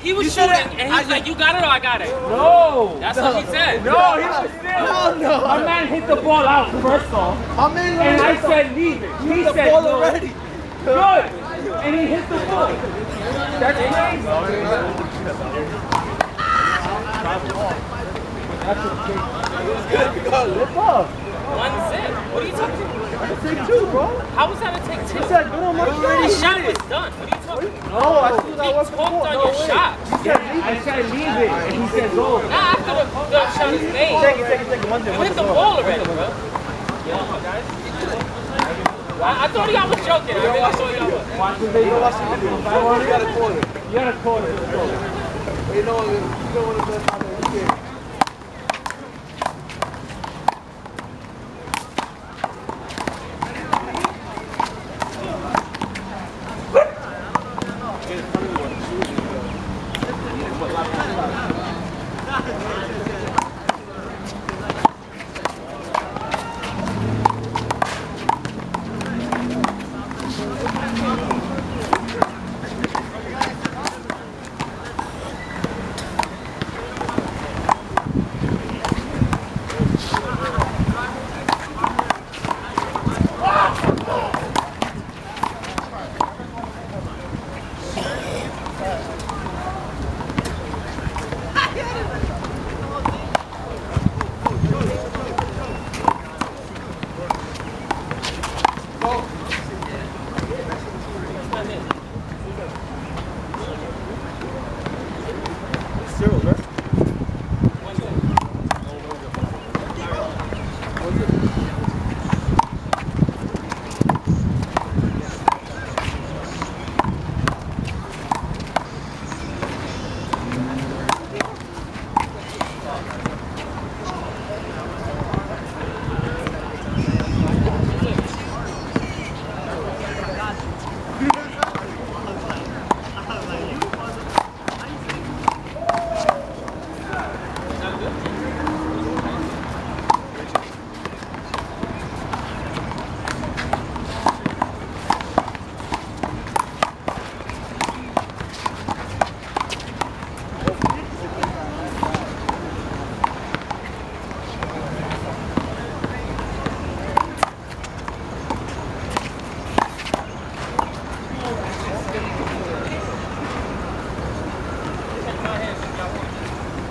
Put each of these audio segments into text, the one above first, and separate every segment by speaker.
Speaker 1: He was shooting, and he was like, "You got it or I got it."
Speaker 2: No.
Speaker 1: That's what he said.
Speaker 2: No, he was still. No. My man hit the ball out first off. And I said, leave it. He said, no. Already. Good. And he hit the ball. That's crazy. That's good.
Speaker 1: 1-6. What are you talking about?
Speaker 2: That's a take two, bro.
Speaker 1: How was that a take two?
Speaker 2: He said, good on my shot.
Speaker 1: The shot was done. What are you talking about?
Speaker 2: No, I threw that one before.
Speaker 1: On your shot.
Speaker 2: I said leave it, and he said go.
Speaker 1: Not after the shot is made.
Speaker 2: Take it.
Speaker 1: You hit the ball already, bro. I thought y'all was joking. I really thought y'all was.
Speaker 2: Watch the video. You got a quarter. You got a quarter. You know what the best out there is.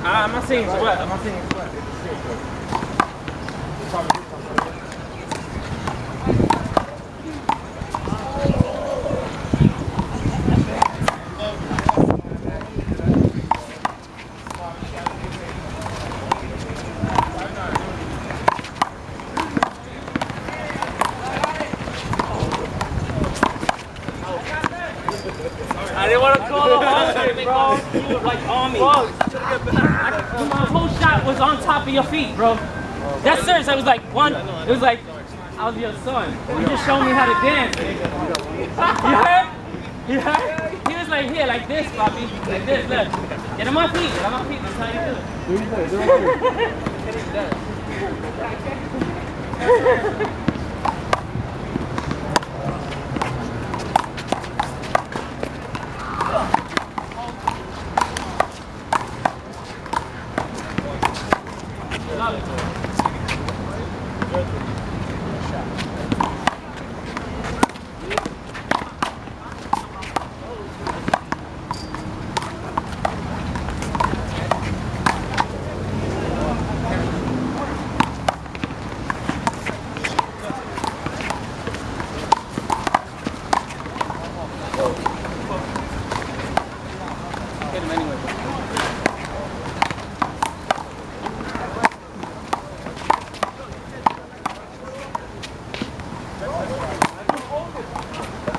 Speaker 2: I'm not saying sweat. I'm not saying sweat.
Speaker 1: I didn't want to call a husband, bro. Like on me. My whole shot was on top of your feet, bro. That's serious. I was like one. It was like I was your son. You just showed me how to dance. You heard? You heard? He was like here, like this, Bobby, like this. Look, get on my feet. Get on my feet. That's how you do it.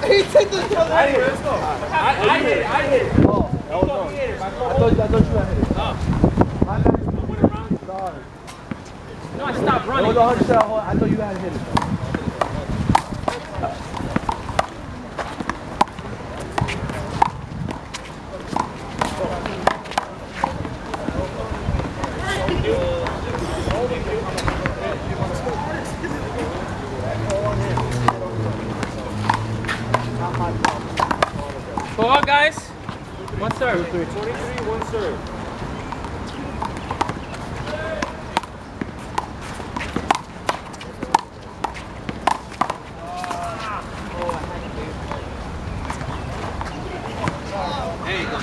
Speaker 2: He took the shot. I hit it. I hit it. Oh, that was on. I thought you had hit it. My bad. I went around. Sorry.
Speaker 1: No, I stopped running.
Speaker 2: It was 100%. I thought you had hit it.
Speaker 1: Go on, guys. 1 serve. serve.
Speaker 2: 23, one serve.
Speaker 3: There you go,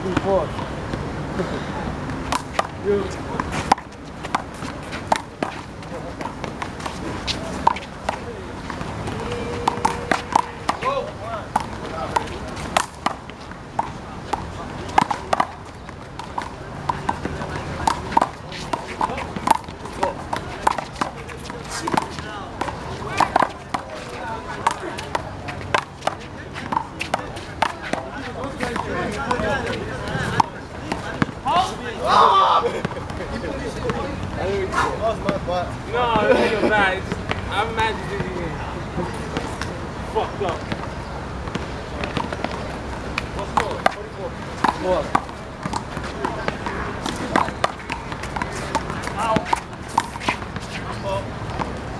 Speaker 3: big boy.
Speaker 2: No, this ain't bad. I'm mad you didn't even fucked up. What's score? 44. What? Ow.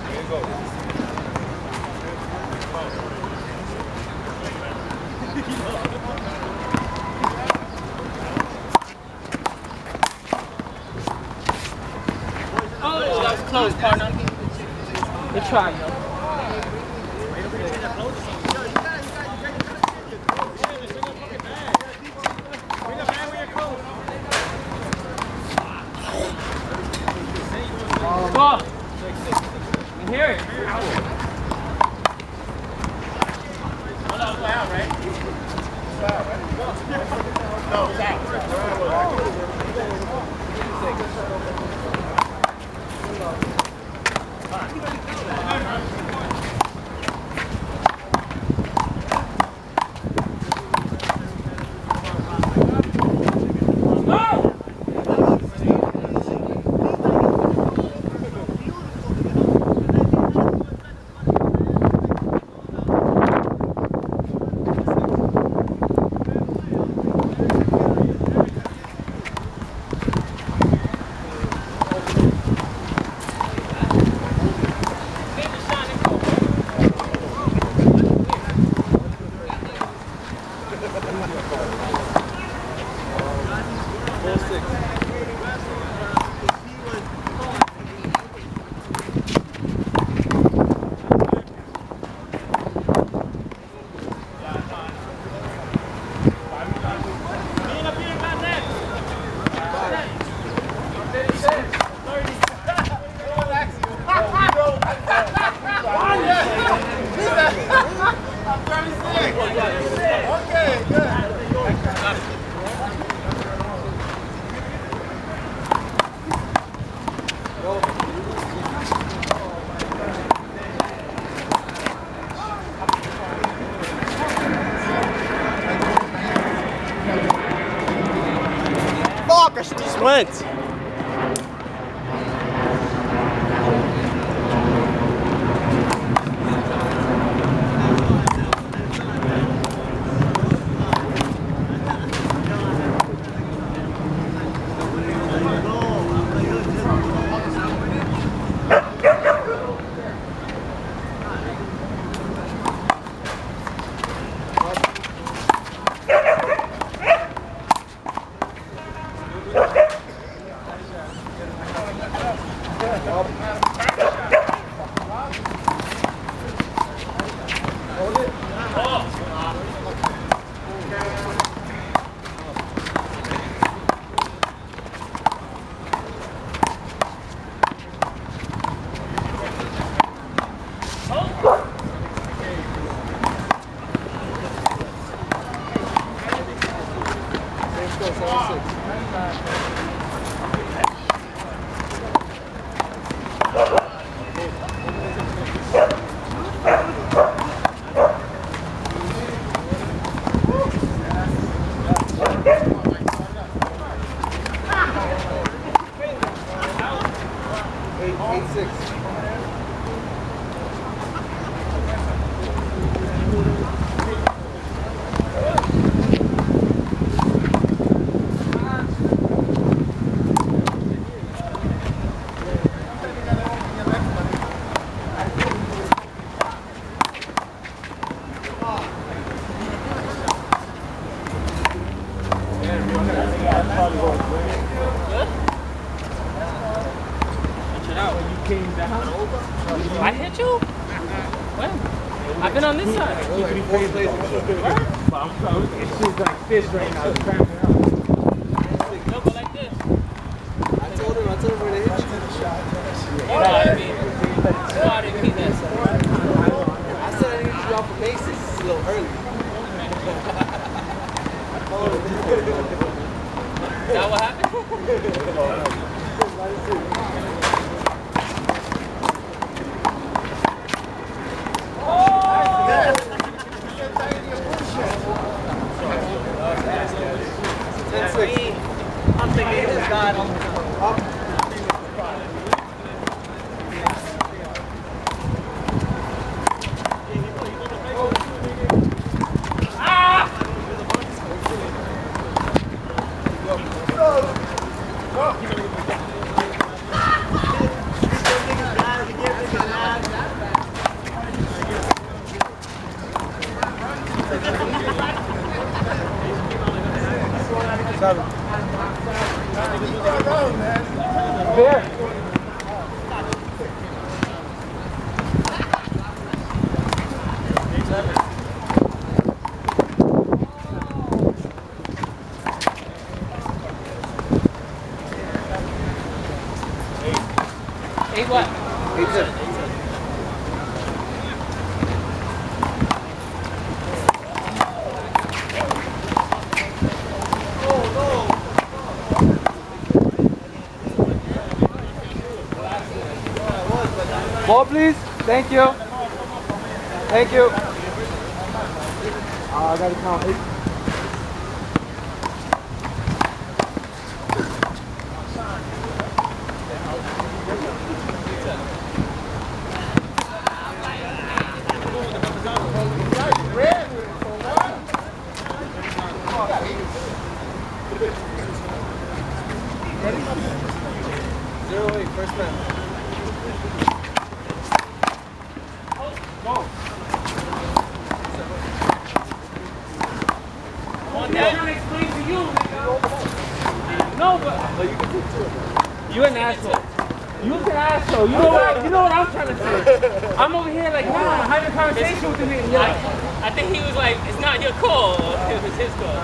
Speaker 2: There you go.
Speaker 1: Oh, that was close, partner. Good try, yo. Go. You hear it.
Speaker 2: Well, that was loud, right? It's loud, right? No, it's out.
Speaker 3: Fuck, I just went.
Speaker 1: I've been on this side.
Speaker 2: But I'm sorry, it's just like fish right now. It's cramping up.
Speaker 1: No, but like this.
Speaker 3: I told him where to hit you.
Speaker 1: You know what I mean? You know I didn't mean that.
Speaker 3: I said I didn't get you off of bases. It's a little early.
Speaker 1: Is that what happened? I'm thinking this guy.
Speaker 2: There.
Speaker 1: Eight what?
Speaker 3: 8-10.
Speaker 2: Ball, please. Thank you. Thank you. I gotta count 8.
Speaker 3: First man.
Speaker 1: I'm trying to explain to you, nigga. No, but you're an asshole. You're an asshole. You know what I'm trying to say. I'm over here like, nah, having a conversation with the nigga. Yeah. I think he was like, it's not your call. It was his call.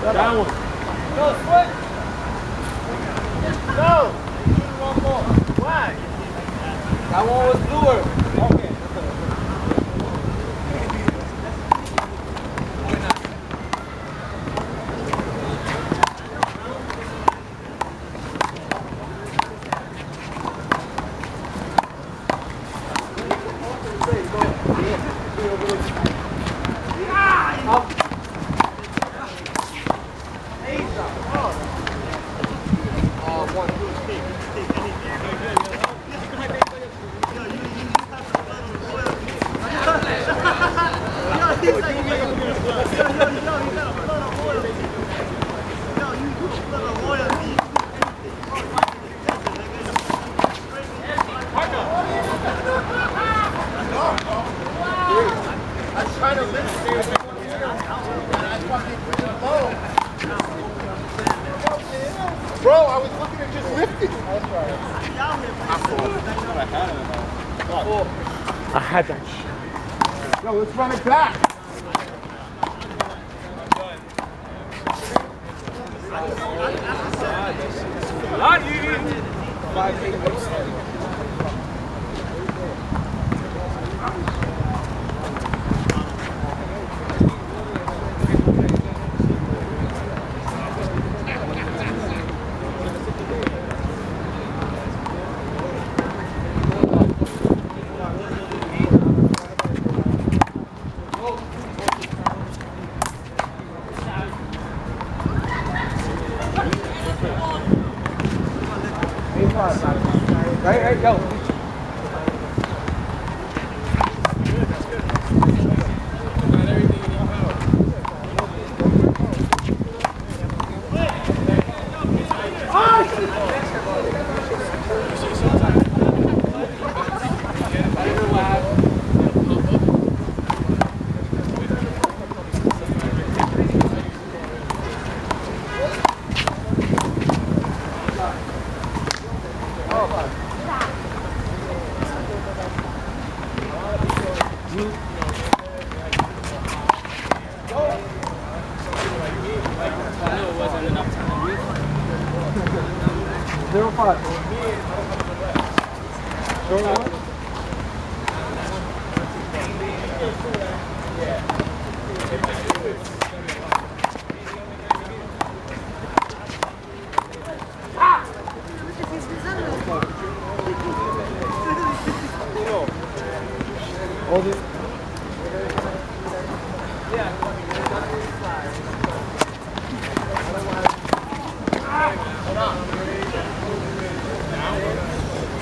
Speaker 2: That one.
Speaker 3: Go, switch. Go. One more. Why? That one was bluer. Okay.
Speaker 2: Bro, I was looking at just lifting. I had that shit. Yo, let's run it back. Right, go.
Speaker 3: 5. Short one? Hold it.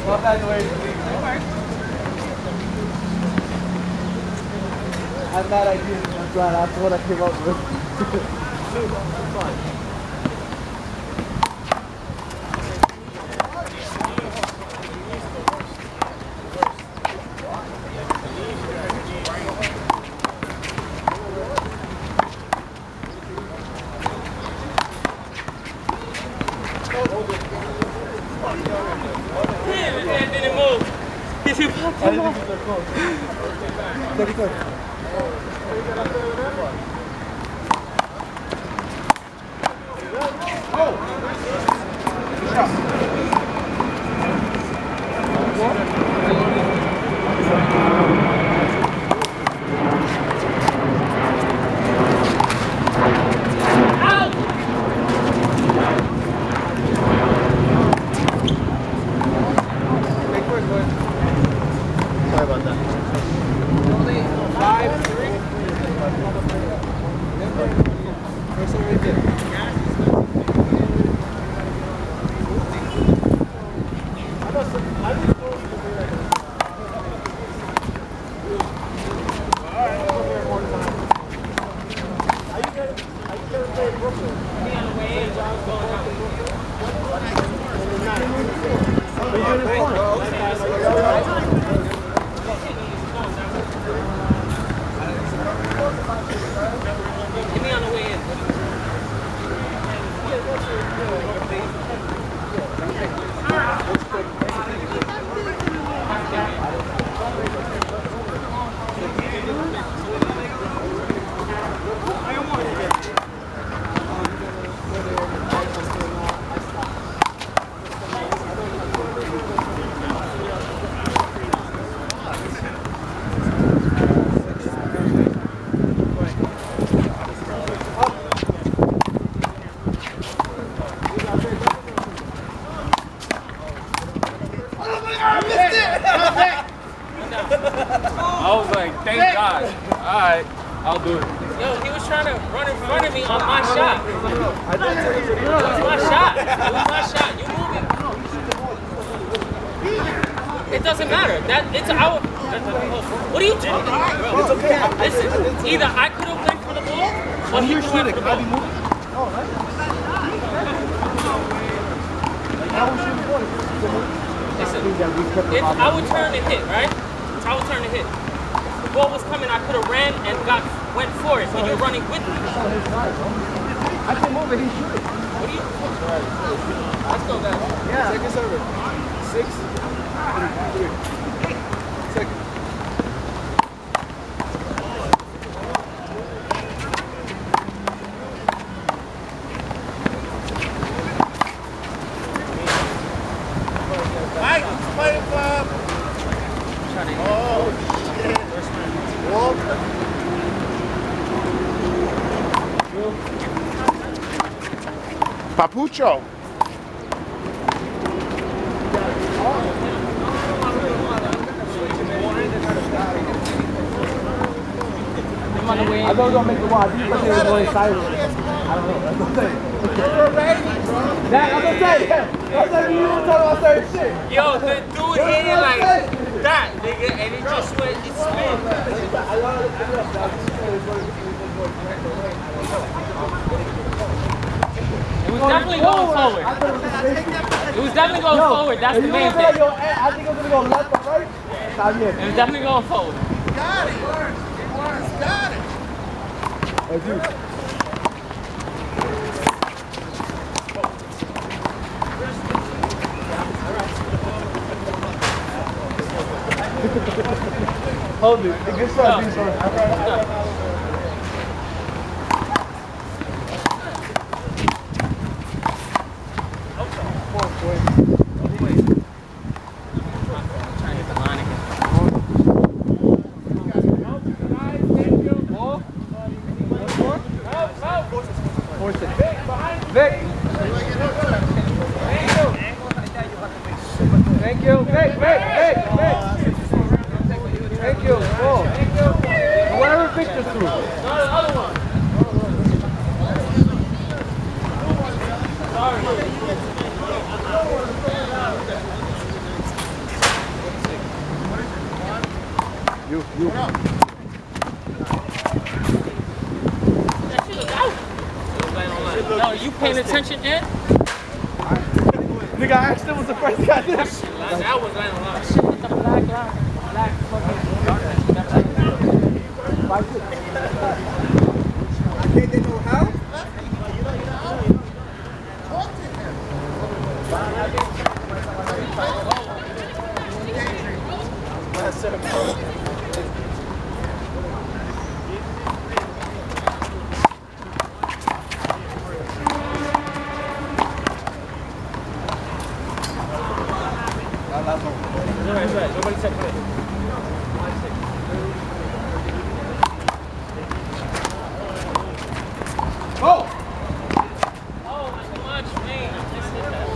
Speaker 3: Not bad, Dwayne. I had bad ideas. That's right. That's what I came up with.
Speaker 1: Damn, didn't move. Did you pop him off?
Speaker 3: Sorry about that. 5-3. Person right there.
Speaker 2: I was like, thank God. All right, I'll do it.
Speaker 1: Yo, he was trying to run in front of me on my shot. It was my shot. It was my shot. You moving. It doesn't matter. It's our. What are you talking about, bro?
Speaker 3: It's okay.
Speaker 1: Listen, either I could have went for the ball, or he could have went for the ball. Listen, it's our turn to hit, right? It's our turn to hit. The ball was coming, I could have ran and went for it, but you're running with me.
Speaker 3: I can move it, he shoot it.
Speaker 1: What are you? Let's go, guys.
Speaker 3: Yeah. Second server. 6. 3. Second. Mike, play it, Bob. Oh, shit. Whoa.
Speaker 4: Papucho.
Speaker 1: I'm on the way in.
Speaker 3: I know it's gonna make it wild. These players are more excited. I don't know. That's what I'm saying. That, I'm gonna say, that's like you were talking about certain shit.
Speaker 1: Yo, the dude hit it like that, nigga, and it just went, it spin. It was definitely going forward. It was definitely going forward. That's the main thing.
Speaker 3: I think it was gonna go left or right.
Speaker 1: It was definitely going forward.
Speaker 4: Got it. Got it.
Speaker 3: That's you. Hold it. Good shot, Zeeshan. Come on, boy. Force it. Vic. Thank you. Vic. Thank you. Oh. Whatever Vic just threw.
Speaker 1: No, the other one. Sorry.
Speaker 3: You.
Speaker 1: That shit was out. No, you paying attention, Ed?
Speaker 3: Nigga, I actually was surprised he got this.
Speaker 1: That was laying on line. Shit with the black fucking.
Speaker 3: Okay, they know how?
Speaker 1: Nobody said play.
Speaker 3: Oh!
Speaker 1: Oh, not too much, man. I just hit that shit.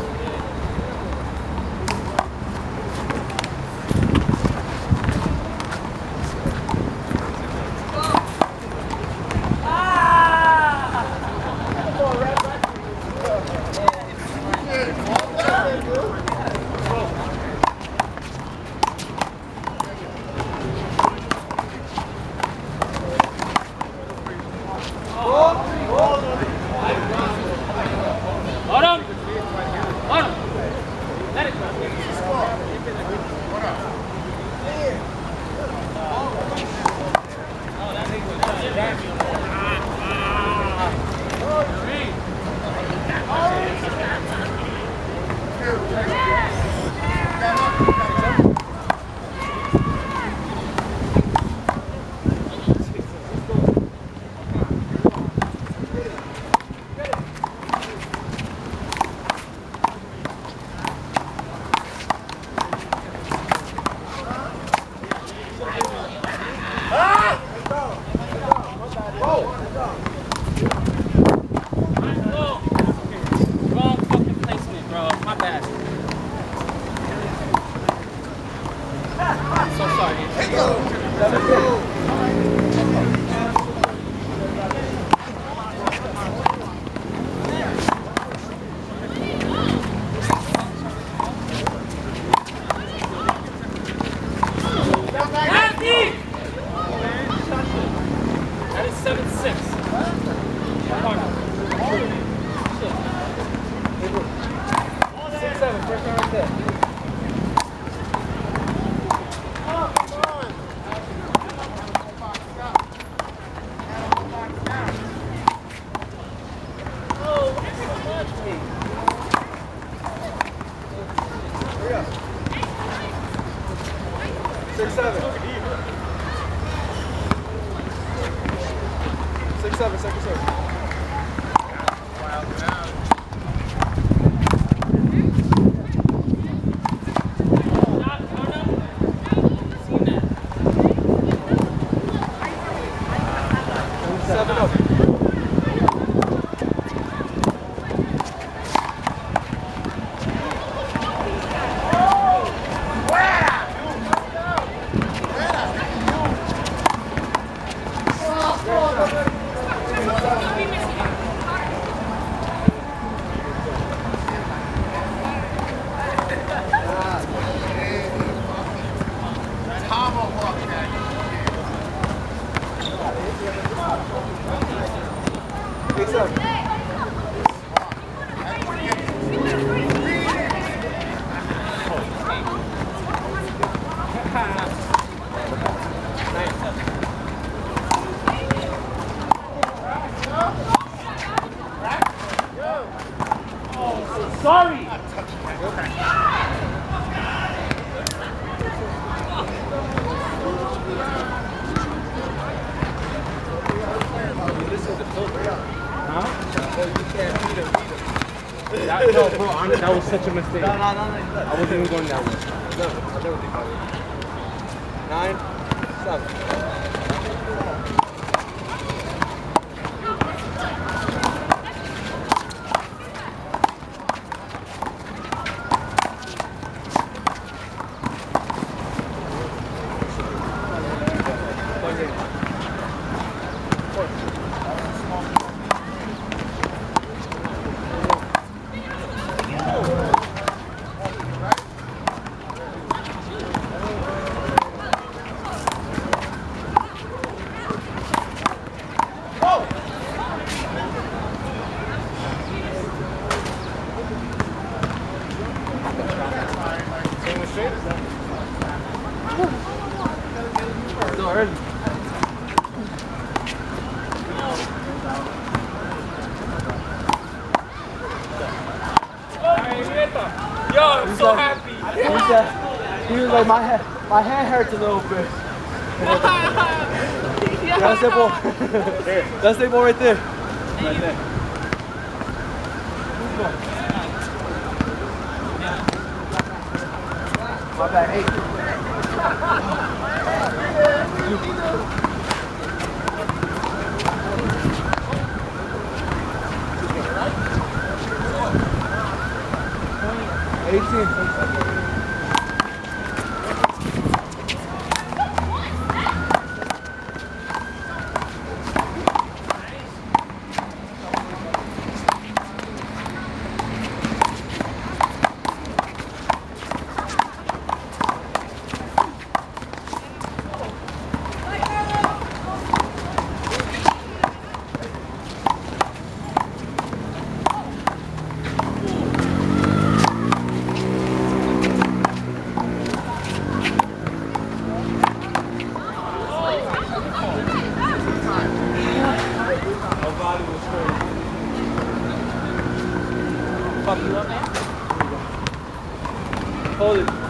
Speaker 2: No, bro, that was such a mistake. No. I wasn't even going that way.
Speaker 3: I'll never think about it. 9, 7. He was like, my hand hurts a little bit. That's it, ball. That's it, ball right there. Right there. My bad, 18. Fuck you up, man. Hold it.